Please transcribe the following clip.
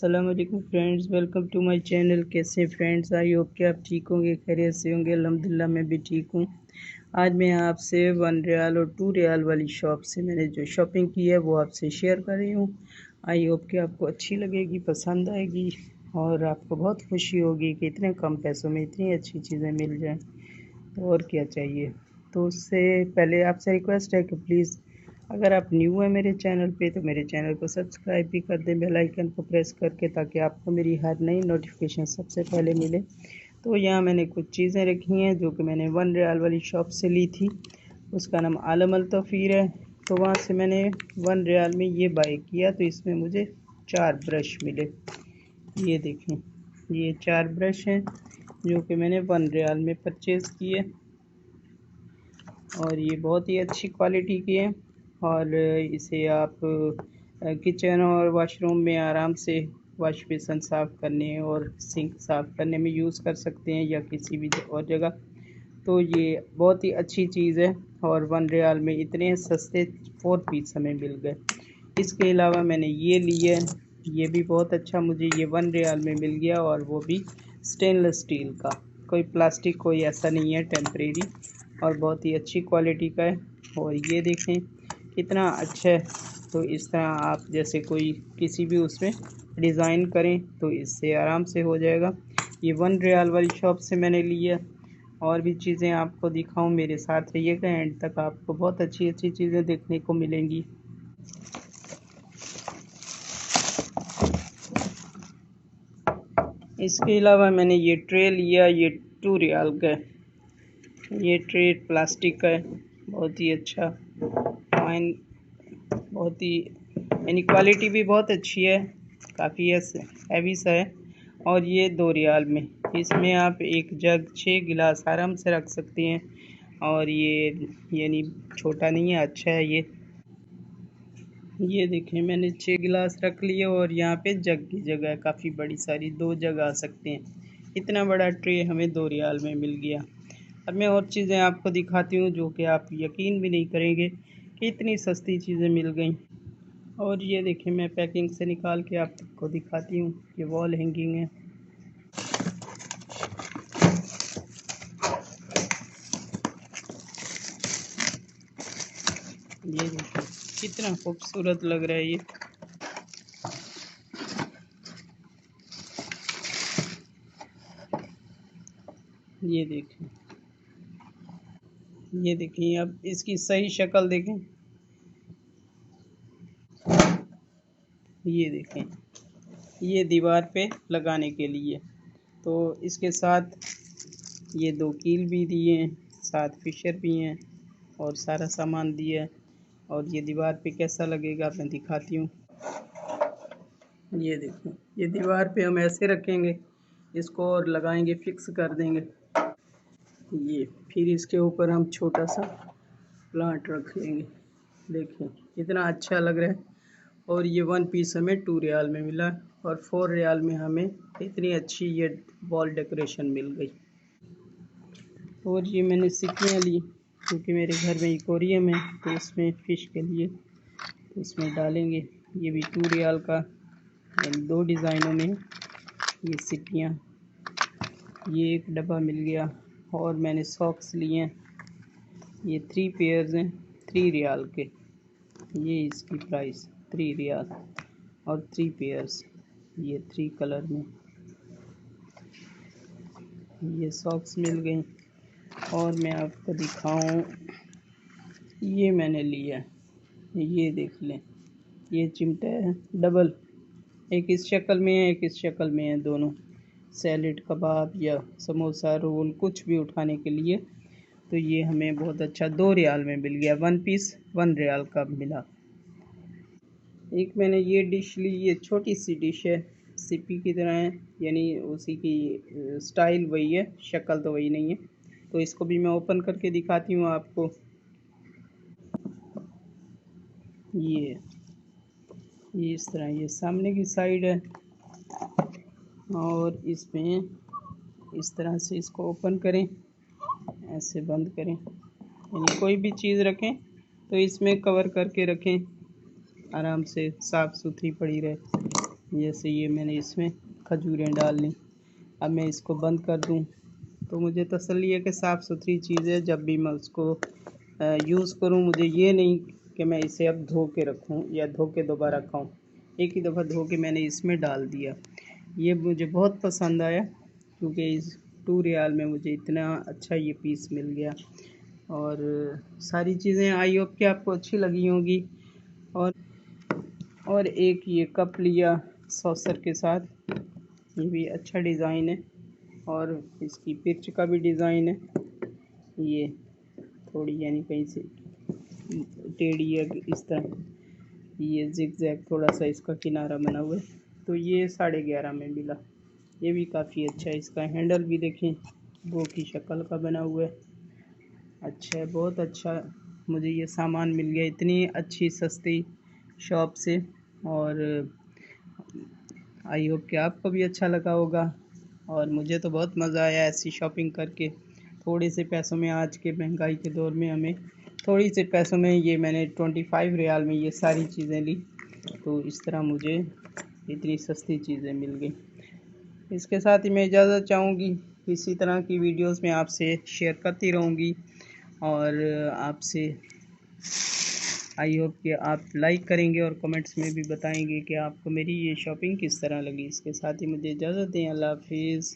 अस्सलाम वालेकुम friends, welcome to my channel. कैसे फ्रेंड्स, आई होप कि आप ठीक होंगे, खैरियत से होंगे। अल्हम्दुलिल्लाह मैं भी ठीक हूँ। आज मैं आपसे 1 रियाल और 2 रियाल वाली शॉप से मैंने जो शॉपिंग की है वो आपसे शेयर कर रही हूँ। आई होप कि आपको अच्छी लगेगी, पसंद आएगी और आपको बहुत खुशी होगी कि इतने कम पैसों में इतनी अच्छी चीज़ें मिल जाएँ। तो और क्या चाहिए। तो उससे पहले आपसे रिक्वेस्ट है कि प्लीज़ अगर आप न्यू हैं मेरे चैनल पे तो मेरे चैनल को सब्सक्राइब भी कर दें बेल आइकन को प्रेस करके, ताकि आपको मेरी हर नई नोटिफिकेशन सबसे पहले मिले। तो यहाँ मैंने कुछ चीज़ें रखी हैं जो कि मैंने 1 रियाल वाली शॉप से ली थी। उसका नाम आलम अल तौफीर है। तो वहाँ से मैंने 1 रियाल में ये बाय किया। तो इसमें मुझे 4 ब्रश मिले। ये देखें, ये 4 ब्रश हैं जो कि मैंने 1 रियाल में परचेज़ किए और ये बहुत ही अच्छी क्वालिटी की है। और इसे आप किचन और वॉशरूम में आराम से वॉश बेसन साफ़ करने और सिंक साफ़ करने में यूज़ कर सकते हैं, या किसी भी और जगह। तो ये बहुत ही अच्छी चीज़ है और 1 रियाल में इतने सस्ते 4 पीस हमें मिल गए। इसके अलावा मैंने ये लिया है, ये भी बहुत अच्छा मुझे ये 1 रियाल में मिल गया, और वो भी स्टेनलेस स्टील का, कोई प्लास्टिक कोई ऐसा नहीं है, टेम्परेरी, और बहुत ही अच्छी क्वालिटी का है। और ये देखें कितना अच्छा है। तो इस तरह आप जैसे कोई किसी भी उसमें डिज़ाइन करें तो इससे आराम से हो जाएगा। ये 1 रियाल वाली शॉप से मैंने लिया। और भी चीज़ें आपको दिखाऊं, मेरे साथ रहिएगा एंड तक, आपको बहुत अच्छी अच्छी चीज़ें देखने को मिलेंगी। इसके अलावा मैंने ये ट्रे लिया, ये 2 रियाल का है। ये ट्रे प्लास्टिक का है, बहुत ही अच्छा, फाइन, बहुत ही यानी क्वालिटी भी बहुत अच्छी है, काफ़ी हैवी सा है। और ये 2 रियाल में, इसमें आप एक जग 6 गिलास आराम से रख सकती हैं। और ये यानी छोटा नहीं है, अच्छा है ये देखें मैंने 6 गिलास रख लिए और यहाँ पे जग की जगह काफ़ी बड़ी सारी, 2 जग आ सकते हैं। इतना बड़ा ट्रे हमें 2 रियाल में मिल गया। अब मैं और चीज़ें आपको दिखाती हूँ जो कि आप यकीन भी नहीं करेंगे कि इतनी सस्ती चीज़ें मिल गई। और ये देखिए मैं पैकिंग से निकाल के आपको दिखाती हूँ, ये वॉल हैंगिंग है। ये देखिए कितना खूबसूरत लग रहा है ये देखें, ये देखिए, अब इसकी सही शक्ल देखें, ये देखें, ये दीवार पे लगाने के लिए। तो इसके साथ ये 2 कील भी दिए हैं, साथ फिशर भी हैं और सारा सामान दिया है। और ये दीवार पे कैसा लगेगा मैं दिखाती हूँ। ये देखें, ये दीवार पे हम ऐसे रखेंगे इसको और लगाएंगे, फिक्स कर देंगे। ये फिर इसके ऊपर हम छोटा सा प्लांट रख लेंगे। देखिए कितना अच्छा लग रहा है। और ये 1 पीस हमें 2 रियाल में मिला और 4 रियाल में हमें इतनी अच्छी ये वॉल डेकोरेशन मिल गई। और ये मैंने सिक्कियाँ ली क्योंकि मेरे घर में एक्वेरियम है, तो इसमें फ़िश के लिए इसमें डालेंगे। ये भी 2 रियाल का, यानी 2 डिज़ाइनों में ये सिक्कियाँ। ये एक डब्बा मिल गया। और मैंने सॉक्स लिए हैं, ये 3 पेयर्स हैं 3 रियाल के। ये इसकी प्राइस 3 रियाल और 3 पेयर्स, ये 3 कलर में ये सॉक्स मिल गई। और मैं आपको दिखाऊं, ये मैंने लिया, ये देख लें, ये चिमटा है डबल, एक इस शक्ल में है एक इस शक्ल में है, दोनों सैलेड, कबाब या समोसा, रोल, कुछ भी उठाने के लिए। तो ये हमें बहुत अच्छा 2 रियाल में मिल गया। 1 पीस 1 रियाल का मिला। एक मैंने ये डिश ली, ये छोटी सी डिश है, सिप्पी की तरह है, यानी उसी की स्टाइल वही है, शक्ल तो वही नहीं है। तो इसको भी मैं ओपन करके दिखाती हूँ आपको। ये इस तरह ये सामने की साइड है और इसमें इस तरह से इसको ओपन करें, ऐसे बंद करें, यानी कोई भी चीज़ रखें तो इसमें कवर करके रखें, आराम से साफ़ सुथरी पड़ी रहे। जैसे ये मैंने इसमें खजूरें डाल ली। अब मैं इसको बंद कर दूं तो मुझे तसल्ली है कि साफ़ सुथरी चीज़ है। जब भी मैं उसको यूज़ करूं, मुझे ये नहीं कि मैं इसे अब धो के रखूं या धो के दोबारा खाऊं। एक ही दफ़ा धो के मैंने इसमें डाल दिया। ये मुझे बहुत पसंद आया क्योंकि इस 2 रियाल में मुझे इतना अच्छा ये पीस मिल गया। और सारी चीज़ें आई होप कि आपको अच्छी लगी होंगी। और एक ये कप लिया सॉसर के साथ, ये भी अच्छा डिज़ाइन है और इसकी पिच का भी डिज़ाइन है। ये थोड़ी यानी कहीं से टेढ़ी है इस तरह, ये जिग जैग थोड़ा सा इसका किनारा बना हुआ है। तो ये 11.5 में मिला। ये भी काफ़ी अच्छा है। इसका हैंडल भी देखें, वो की शक्ल का बना हुआ है। अच्छा है, बहुत अच्छा मुझे ये सामान मिल गया इतनी अच्छी सस्ती शॉप से। और आई होप कि आपको भी अच्छा लगा होगा। और मुझे तो बहुत मज़ा आया ऐसी शॉपिंग करके। थोड़े से पैसों में, आज के महंगाई के दौर में हमें थोड़ी से पैसों में ये मैंने 25 रियाल में ये सारी चीज़ें ली। तो इस तरह मुझे इतनी सस्ती चीज़ें मिल गई। इसके साथ ही मैं इजाज़त चाहूँगी। इसी तरह की वीडियोस में आपसे शेयर करती रहूँगी और आपसे आई होप कि आप लाइक करेंगे और कमेंट्स में भी बताएंगे कि आपको मेरी ये शॉपिंग किस तरह लगी। इसके साथ ही मुझे इजाज़त दें। अल्लाह हाफिज़।